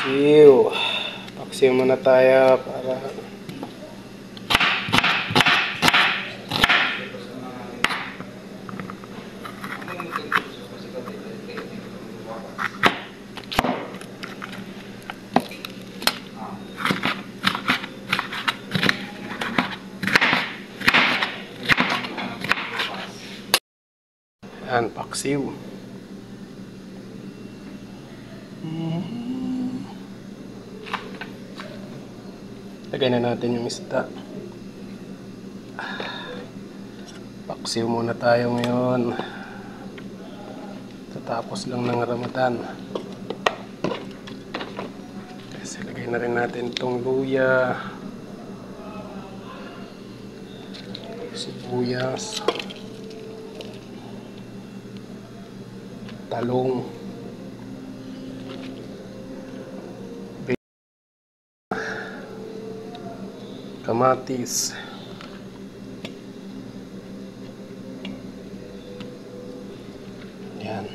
paksiw. Paksiw muna tayo para yan, paksiw. Lagay na natin yung isda. Paksiw muna tayo ngayon. Tatapos lang ng Ramadan. Kasi lagay na rin natin itong luya, sibuyas, talong, kamatis, yan.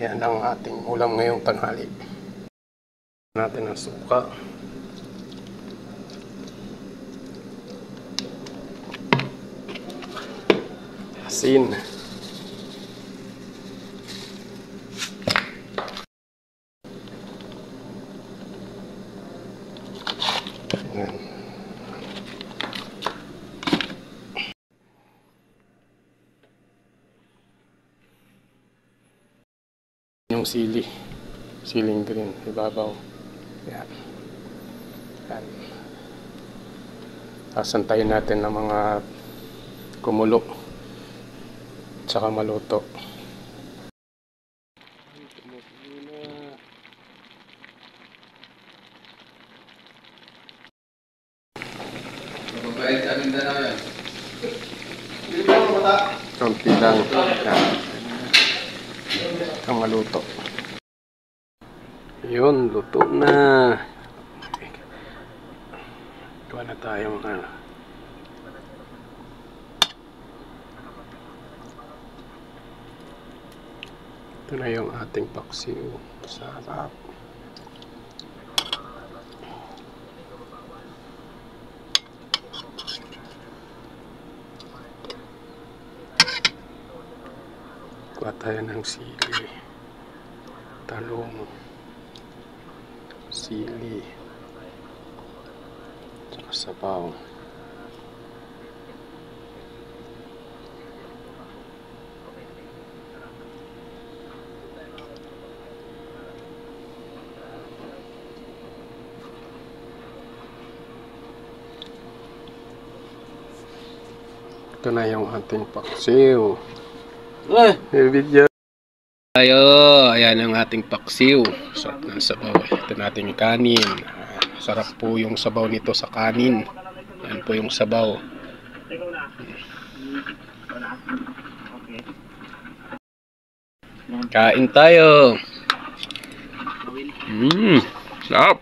Yan ang ating ulam ngayong tanghali. Natin ang suka, asin, yan. Yung siling green, ibabaw. Yan. Yan. Sasantayin natin ng mga kumulo tsaka maluto. Mababait sa Mindanao yan. Konti lang. Ang maluto. Yun, luto na. Gawa na tayo mga ito na yung ating paksiw. Sarap. Kuha tayo ng sili, talong, sili, saka sabaw. Ito na yung ating paksiw. Video tayo. Ayan ang ating paksiw. Sarap ng sabaw. Ito natin yung kanin. Sarap po yung sabaw nito sa kanin. Yan po yung sabaw. Kain tayo. Sarap.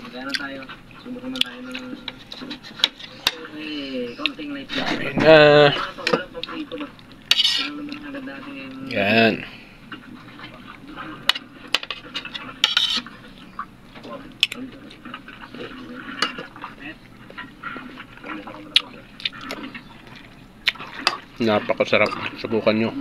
Magana tayo. Subukan naman tayo ng counting light. Kain na. Yan. Napakasarap. Subukan nyo.